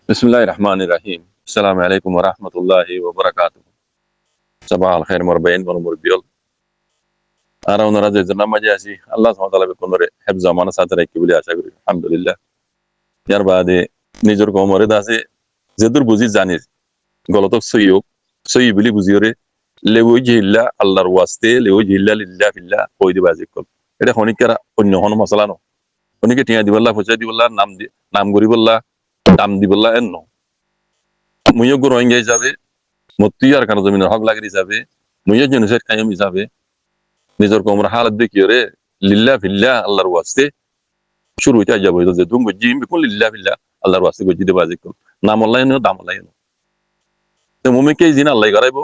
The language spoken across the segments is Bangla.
Bismillahirrahmanirrahim. Assalamualaikum warahmatullahi wabarakatuh. Sabah al-khair morbain kono morbiol. Ara onara je janna maji aছি আল্লাহ সুবহানাহু ওয়া তাআলা বেকনরে হেফজ আমানা সাথে রাখি বলে আশা করি আলহামদুলিল্লাহ। ইয়ার বাদে নিজের কমরে দাসে যেদুর বুঝি জানি গলতক সই বলি বুঝিওরে লেওই জিল্লা আল্লাহর ওয়াস্তে লেওই জিল্লা লিল্লাহ ফিল্লাহ কই দিবা জিকল। এটা খনিকার অন্য হন মশলা ন। খনিকে টিয়া দিবল্লাহ পয়সা দিবল্লাহ নাম গরিবল্লাহ দাম দিবল্লাহ এন ন। মুইও রোহিঙ্গা হিসাবে মতুই আর কারো জমিনের হক লাগি হিসাবে মুইও জেনোসাইড কায়েম হিসাবে নিজের কোমর হালত দেখিওরে লিল্লাহ ফিল্লাহ আল্লাহর ওয়াস্তে শুরু হইতে যাব যে তুমি বুঝি বিকুল লিল্লাহ ফিল্লাহ আল্লাহর ওয়াস্তে বুঝি দেবা জিকল। নাম আল্লাহ ন দাম আল্লাহ ন। তো মুমিকে জিন আল্লাহ করাইবো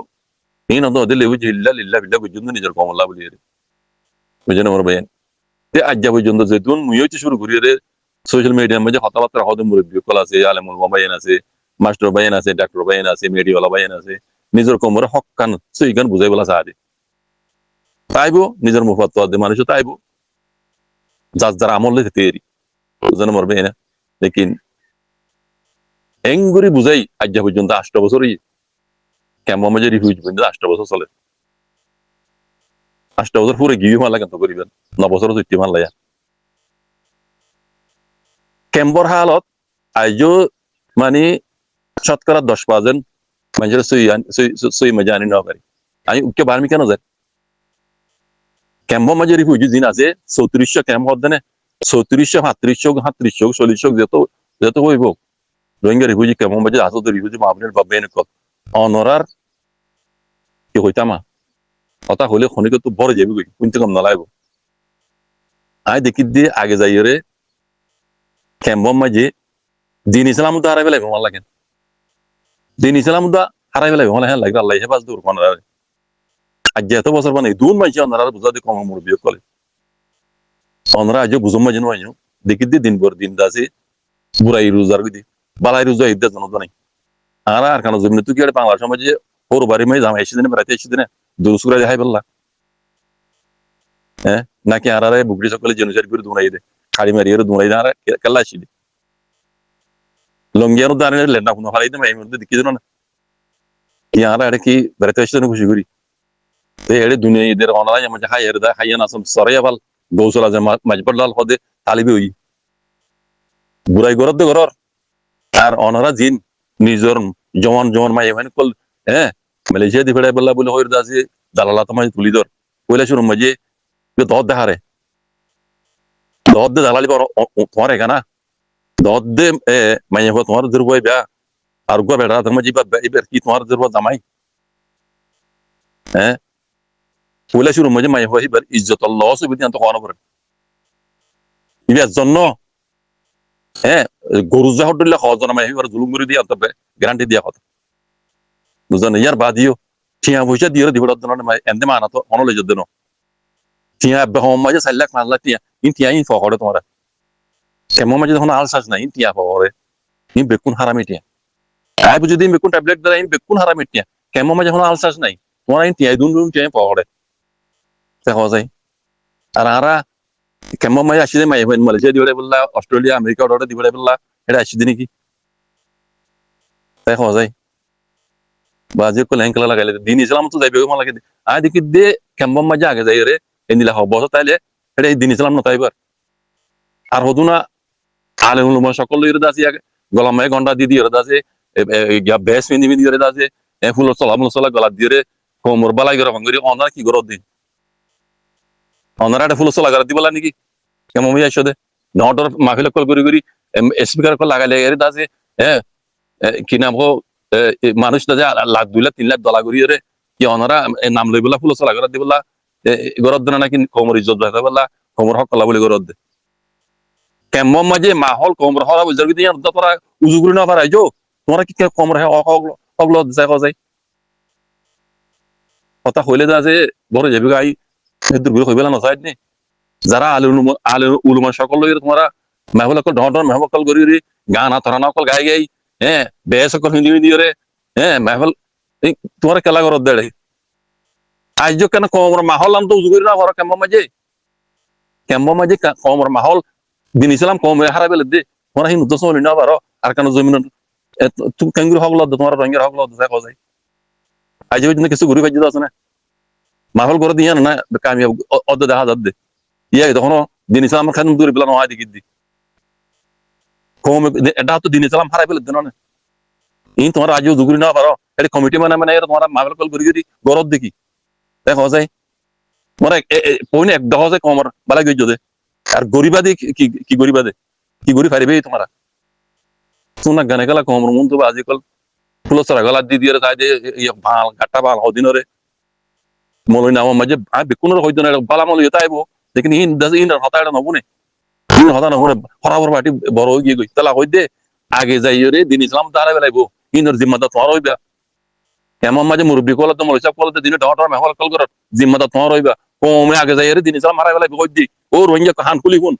এই ন তো দিলে বুঝি লিল্লাহ ফিল্লাহ বুঝুন নিজের কোমর আল্লাহ বলি রে বুঝেন আমার ভাই। তে আজ যাব পর্যন্ত যে তুমি মুইও শুরু করি রে সোশ্যাল মিডিয়ার মধ্যে কথাবার্তা হতে মুরব্বী কল আছে আলেমুল মাবাইন আছে মাস্টার বাইন আছে ডাক্তার বাইন আছে মেডিওয়ালা বাইন আছে নিজের কোমরে হক কান সেই গান বুঝাই বলা চাহাদি তাইবো নিজের মুফাত মানুষ তাইবো যার যার আমল লেখে তৈরি বুঝানো মরবে না। লেকিন এঙ্গুরি বুঝাই আজ পর্যন্ত 8 বছরই কেমন মাঝে রিফিউজ পর্যন্ত 8 বছর চলে। 8 বছর পুরে গিয়ে মালা কেন করিবেন 9 বছর চুক্তি মানলাইয়া কেম্বর হালত আইজো মানে শতকরা 10% মানুষের সই মজা আনি না পারি আমি উকে বার্মি কেন যায় ক্যাম্প মাঝে রিফিউজি দিন আছে 3400 ক্যাম্প হতে না 3700 4000 যত হইব রোহিঙ্গা রিফিউজি ক্যাম্প মাঝে আসো তো রিফিউজি মাপনের পাবেন কত অনরার কি হইতামা কথা হলে খনিকে তো বড় যাবি কই কোনতে কম নালাইব আই দেখি দিয়ে আগে যাই রে ক্যাম্প মাঝে দিন ইসলাম তো হারাই ফেলাই ভালো লাগে দিন ইসলাম তো হারাই ফেলাই ভালো হ্যাঁ লাগে আল্লাহ হেফাজ দূর কোন আজ এত বছর মানে দুন মাইছে অনারা বুঝাতে কম মুরব্বী করে অনরা আজ বুঝম মাঝে নয় দেখি দিয়ে দিন পর দিন দাসে বুড়াই রোজার গদি বালাই রোজা ইদ্দা জানো তো নাই আর কেন জমিনে তুই কি বাংলা সমাজে ওর বাড়ি মাই জামা এসে দিনে বেড়াতে এসে দিনে দুসুরা দেখাই বললা হ্যাঁ নাকি আর বুকড়ি সকলে জেনুসাইড করে দুনাই দে খাড়ি মারিয়ে দুনাই দে আর কেল্লা আসি লঙ্গিয়ার দাঁড়িয়ে লেন্ডা কোনো হারাই দে এই মধ্যে দেখি না ইয়ারা এটা কি বেড়াতে এসে খুশি করি এড়ে দুনিয়া ঈদের অনারাই আমার হাই এর দা হাইয়ান আসম সরাই আবাল গৌসলা যে মাজবরলাল হদে তালিবে হই বুড়াই গরদ দে গরর আর অনারা জিন নিজর জওয়ান মাই মানে কল হ্যাঁ মালয়েশিয়া দি ফেড়াই বললা বলে হইর দাসি দালালা তোমায় তুলি দর কইলা শুরু মাঝে দদ দেহারে দদ দে দালালি তোমার এখানা দদ দে মাই তোমার দুর্বই ব্যাহ আর গো বেড়া তোমার জিবা এবার কি তোমার দুর্বই জামাই হ্যাঁ কইলা শুরু মাঝে মাই হই বার ইজ্জত আল্লাহ সুবহানাহু ওয়া তাআলা করে ইবার জন্য হ্যাঁ গরু জাহদুল্লাহ খাওয়া মাই হইবার জুলুম করে দিয়া তবে গ্যারান্টি দিয়া কথা বুঝছেন ইয়ার বাদিও টিয়া পয়সা দিয়ে দিবড় জন্য মাই এন্তে মানা তো অনলে যদ ন টিয়া বেহম মাঝে 4 লাখ 5 লাখ টিয়া টিয়া ফকড়ে তোমার কেমন মাঝে যখন আলসাস নাই টিয়া ফকড়ে বেকুন হারামি টিয়া আই বুঝি দিন বেকুন ট্যাবলেট দ্বারা বেকুন হারামি টিয়া কেমন মাঝে যখন আলসাস নাই তোমার টিয়া দুন টিয়া ফকড়ে দেখা যায় আর আরা কেমন মাঝে আসি মাই মালয়েশিয়া দিবড়ে বললা অস্ট্রেলিয়া আমেরিকা অর্ডার দিবড়ে বললা এটা আসি দিন কি দেখা যায় বাজে কো ল্যাঙ্কলা লাগাইলে দিন ইসলাম তো যাইবে মালা লাগে আই দেখি দে কেমন মাঝে আগে যাই রে এনিলা হব তাইলে এটা দিন ইসলাম না তাইবার আর হদুনা আলেমুল উলামা সকল ইরে দাসি আগে গলামায় গন্ডা দি দিয়ে দাসে গিয়া বেশ মিনি মিনি দিয়ে দাসে ফুল সলা গলা দিয়ে কোমর বালাই করে ভাঙ্গরি অনার কি গরদ দিন অনারা একটা ফুল সলা গলা দিবলা নাকি কেমন মাঝে আসে দে নটর মাহফিল কল করি স্পিকার কল লাগাইলে এর দাসে হ্যাঁ কি নাম হো মানুষ দাসে লাখ 2 লাখ 3 লাখ ডলার করি রে কি অনারা নাম লই বলা ফুল সলা গলা দিবলা গরদ দেনা নাকি কোমর ইজ্জত রাখা বলা কোমর হক কলা বলে গরদ দে কেমন মাঝে মাহল কোমর হরা বুঝার কি তোরা উজু করে না পারাই যো তোমরা কি কোমর হে অগল দেখা যায় কথা হইলে যা যে বড় যাবি গাই দূর করে হইবেলা নসাইড নে যারা আলে উলুমা সকল লই তোমরা মাহল কল ঢন মাহল কল করি গান আতরানা কল গাই গাই হ্যাঁ বেশ সকল হিন্দি হিন্দি রে হ্যাঁ মাহল তোমরা কেলা গরদ দেড়ে আজ কেন কোমর মাহল আম তো উজু করে না পারো কেমন মাঝে কোমর মাহল দিন ইসলাম কম হারা বেলে দে তোমরা হিন্দু দশ না পারো আর কেন জমিন তুমি কেঙ্গুর হক লদ তোমার রঙের হক লদ দেখা যায় আজ পর্যন্ত কিছু ঘুরি বাজ্য আছে না মাহল করে দিয়ে না কামিয়াব অর্ধ দেখা যাচ্ছে ইয়ে তখন দিন ইসলাম আমার খান দূরে পেলাম হয় দেখি কম এটা তো দিন ইসলাম হারাই ফেলে দিন না ইন তোমার আজও দুগুরি না পারো এটা কমিটি মানে তোমার মাহল কল করি করি গরদ দেখি দেখা যায় তোমার পইনে এক দেখা যায় কমর বালা গই যদি আর গরিবা দে কি গরিবা দে কি গরি পারিবে তোমার শোনা গানে গেলা কমর মন তো আজিকাল ফুলসরা গলা দি দিয়ে তাই দে ভাল গাটা ভাল হদিনরে মলই নাম মাঝে বেকুনের হইতো না বালা মল ইতাইবো লেকিন ইন দাস ইন হতা এটা নবনে ইন হতা নবনে হরাবর বাটি বড় হই গই তালা হই দে আগে যাইরে দিন ইসলাম তারা বেলাইবো ইনর জিম্মাদার তোমার হইবা কেমন মাঝে মুরব্বী কল তো মল হিসাব কল তো দিনে ডহর মেহল কল কর জিম্মাদার তোমার হইবা কমে আগে যাইরে দিন ইসলাম মারা বেলাইবো হই দি ও রোহিঙ্গা হান খুলি কোন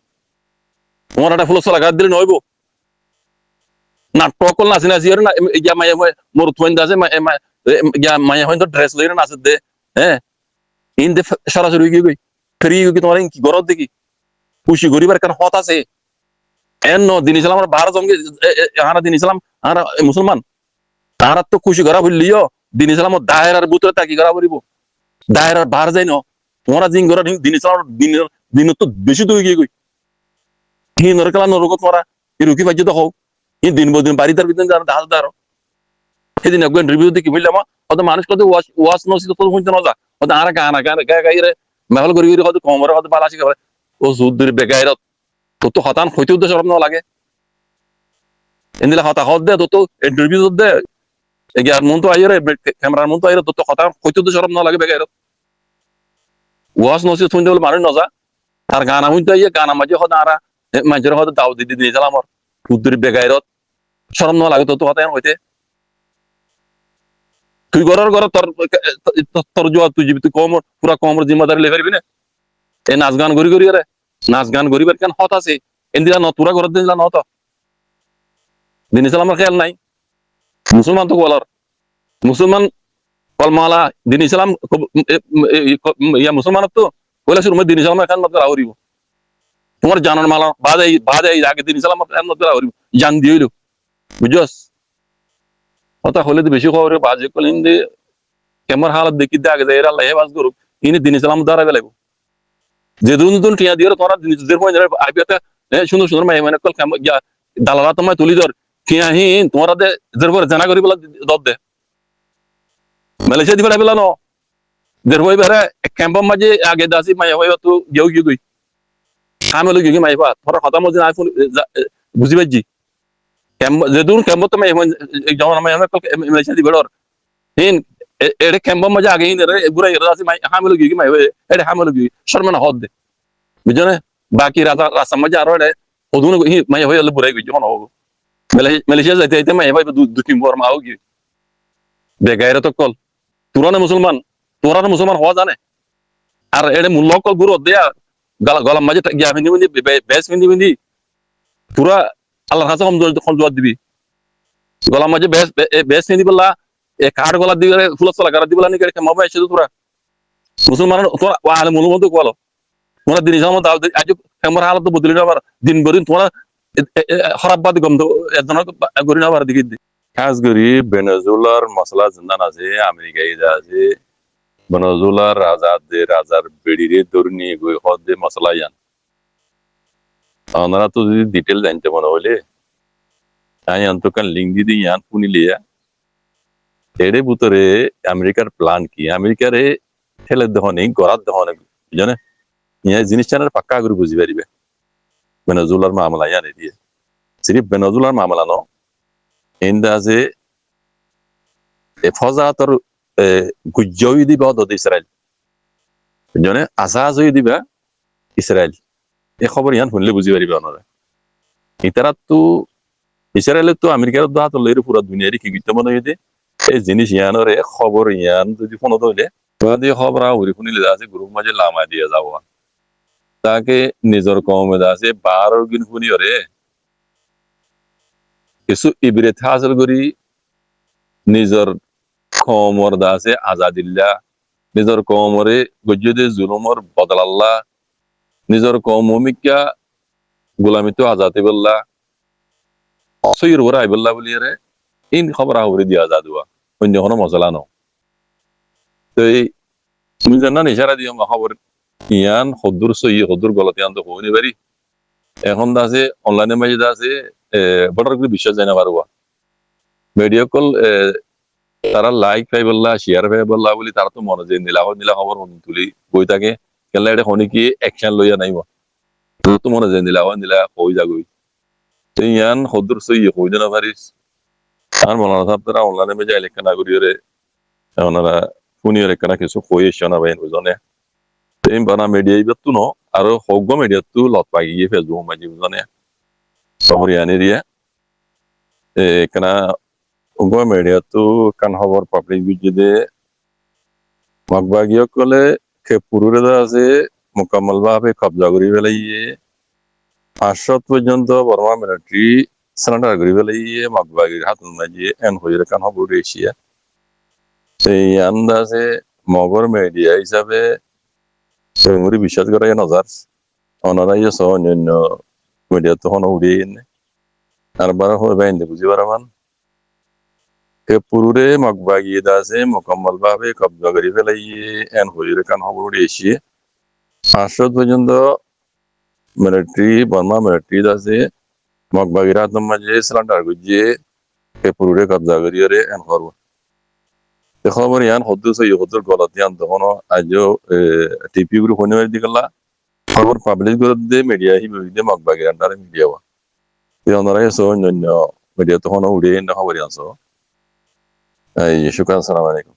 তোমার একটা ফুলসরা গাদ দিলে নইবো নাটক কল নাসি নাসি না ইয়া মায়া মোর থুইন দাসে ইয়া মায়া হইন তো ড্রেস লইরে নাসে দে হ্যাঁ ইন দে সরাসরি গই ফ্রি কি তোমার কি গরদ দেখি খুশি গরিবার কারণ হত আছে এন দিন ইসলাম বাহার জঙ্গে হারা দিন ইসলাম হারা মুসলমান তাহারা তো খুশি করা বললিও দিন ইসলাম দায়েরার বুতরে তাকি করা বলিব দায়েরার বাহার যাই ন তোমরা জিং করা দিন ইসলাম দিন তো বেশি তো গিয়ে গই হি নরকালা নরক তোমরা এই রুকি বাজ্য তো হোক ই দিন বদিন বাড়ি তার ভিতরে দাস দাঁড়ো সেদিন একজন রিভিউ দেখি বুঝলাম হয়তো মানুষ কত ওয়াশ নসি তো শুনতে না যা হয়তো আর গানা গাইরে মেহল করি হয়তো কমরে হয়তো বালা শিখে ও যুদ্ধের বেগাইরত তো হতান হইতে উদ্দেশ্য সরম না লাগে এদিকে হতা হত দে তো ইন্টারভিউ দে এগিয়ার মন তো আইরে ক্যামেরার মন তো আইরে তো হতান হইতে উদ্দেশ্য সরম না লাগে বেগাইরত ওয়াশ নসি শুনতে বলে মানুষ না যা তার গানা শুনতে আইয়ে গানা মাঝে হয়তো আর মাঝে হয়তো দাও দিদি দিয়ে গেলাম আমার যুদ্ধের বেগাইরত সরম না লাগে তো হতান হইতে তুই ঘরের ঘর তোর জোয়া তুই জীবিত কম পুরা কমর জিম্মাদারি লে পারবি না এই নাচ গান করি করি রে নাচ গান করিবার কেন হত আছে এন্দিরা ন তোরা ঘর দিন নত দিন ইসলামের খেয়াল নাই মুসলমান তো বলার মুসলমান কলমালা দিন ইসলাম ইয়া মুসলমান তো বলে শুরু দিন ইসলাম এখন মত আউরিব তোমার জানার মালা বাজাই আগে দিন ইসলাম এখন মত আউরিব জান দিইল বুঝছস কথা হলে তো বেশি খবর বাজে কল ইন কেমন হালত দেখি দে আগে যাই আল্লাহ হেফাজ করুক ইনি দিন ইসলাম দ্বারা বেলাইব যে দুন টিয়া দিয়ে তোরা নিজেদের পয়েন্ট আইবিয়াতে সুন্দর সুন্দর মাই মানে কল ইয়া দালালা তোমায় তুলি ধর টিয়া হিন তোমরা দে দের পরে জানা করি বলা দব দে মালয়েশিয়া দিবা বেলা ন দের হই বেরে ক্যাম্প মাঝে আগে দাসি মাই হই তো গেউ গিয়ে গই কামে গিয়ে মাই পা তোরা কথা মধ্যে আইফোন বুঝি পাইজি ক্যাম্প যে দূর ক্যাম্প তো মাই যেমন মাই মালয়েশিয়া দিবা ডর হিন এড়ে ক্যাম্প মাঝে আগে হিন রে বুড়াই দাসি মাই হামে গিয়ে মাই এড়ে হামে গিয়ে শর্মনা হদ দে বুঝছো না বাকি রাস্তা মাঝে আরো এড়ে ওদুন মাই হই বুড়াই গই যখন হোক মালয়েশিয়া যাইতে যাইতে মাই ভাই দু তিন বর মাও গিয়ে বেগাইরে তো কল তোরা না মুসলমান হওয়া জানে আর এড়ে মূল্য কল গুরু দেয়া গলাম মাঝে গিয়া ফিন্দি ফিন্দি বেশ ফিন্দি ফিন্দি তোরা আল্লাহর কাছে কম জবাব দিবি গলাম মাঝে বেশ ফিন্দি বললা এ কাঠ গলা দিবে ফুলসলা গাড়া দিবলা নি কেমন ভাবে এসে তোরা মুসলমান তোরা আলে মূল মতো কোয়ালো তোরা দিন ইসলাম দাও আজ কেমন হালত বদলি না আবার দিন বদিন তোরা খারাপ বাদ গম তো একজন গরি না আবার দিকে খাস করি ভেনেজুয়েলার মশলা জিন্দান আছে আমেরিকায় আছে ভেনেজুয়েলার রাজার বেড়িরে দৌড় গই হদ দে মশলা ইয়ান ওনারা তো যদি ডিটেল জানতে মনে হলে আমি অন্তকান লিঙ্ক দিয়ে ইয়ান পুনি লিয়া এর ভিতরে আমেরিকার প্ল্যান কি আমেরিকারে ঠেলে দহনে গড়ার দহনে বুঝনে ইয়া জিনিসটা পাক্কা করে বুঝি পারিবে ভেনেজুয়েলার মামলা ইয়ান দিয়ে সিরিফ ভেনেজুয়েলার মামলা ন ইন্দা আছে ফজাতর গুজ্জই দিবা দদ ইসরায়েল বুঝনে আসাজ দিবা ইসরায়েল এই খবর ইয়ান শুনলে বুঝি পারিবে ওনারা ইতারা তো ইসরায়েলে তো আমেরিকার দাহাত লইরে পুরা দুনিয়ারই কি গিতে মনে হইতে এই জিনিস ইয়ানরে খবর ইয়ান যদি ফোন হইলে তোদের খবর আউরি শুনিলে আছে গ্রুপ মাঝে লামা দিয়ে যাব তাকে নিজের কমে আছে 12 দিন শুনিয়রে কিছু ইবরেত হাসিল করি নিজের কমর দাসে আজাদিল্লা নিজের কমরে গজ্জদে জুলুমর বদলাল্লা নিজের কৌমিকা গোলামিত আজাতে বললা সৈর ওরা আইবল্লা বলিয়ারে ইন খবর আহরি দিয়া যা দেওয়া অন্য কোনো মশলা ন তো এই তুমি জানা ইশারা দিও খবর ইয়ান সদ্দুর সই সদ্দুর গলতে আনতে হইনি পারি এখন আছে অনলাইনের মাঝে আছে বড় করে বিশ্বাস যায় না পারবা ভিডিও কল তারা লাইক পাই বললা শেয়ার পাই বললা বলি তারা তো মনে যে নীলা নীলা খবর তুলি বই থাকে কেলা এটা শুনি কি অ্যাকশন লইয়া নাইবা তো মনে যে নীলা নীলা কই যাগই তো ইয়ান সদ্দুর সই কই না পারিস আর মনে না তারা অনলাইনে মাঝে এলাকা নাগরিকরে ওনারা শুনিয়ে রেখা কিছু কই এসে না বাইন বুঝনে এই বানা মিডিয়া ইবাতু ন আর হগ্গ মিডিয়া তু লত পাই গিয়ে ফেসবুক মাঝে বুঝনে সহরিয়ানি রিয়া এখানে হগ্গ মিডিয়া তু কান খবর পাবলিক বিজে মগবাগিয় কলে কে পুরুরে আছে মোকাম্মল ভাবে কবজা করি ফেলাইয়ে 500 পর্যন্ত বর্মা মিলিটারি সারেন্ডার করি ফেলাইয়ে মগবাগির হাতুন মাঝে এন হইরে কান খবর এশিয়া সেই আন্দাজে মগর মিডিয়া হিসাবে সেগুলি বিশ্বাস করা নজার ওনারাই অন্যান্য মিডিয়া তখন উড়িয়ে এনে আর বারা হয়ে বাইন বুঝি পারামান কে পুরুরে মগবাগিয়ে আছে মোকাম্মল ভাবে কবজা করি ফেলাইয়ে এন হইরে কান খবর উড়িয়ে এসিয়ে 500 পর্যন্ত মিলিটারি বর্মা মিলিটারি আছে মগবাগির হাতুন মাঝে সারেন্ডার করিয়ে কে পুরুরে কবজা করিয়ে এন করবো খবর ইয়ান হদ্দুর গলতি আন তখন আজও টিপি গ্রুপ হইনে দিগলা খবর পাবলিশ করে দিয়ে মিডিয়া হিবে মগবাগির আন্ডারে মিডিয়া ওয়া ওনারাই আছো অন্যান্য মিডিয়া তখন উড়িয়ে খবর আনছো এই শুক্রান সালাম আলাইকুম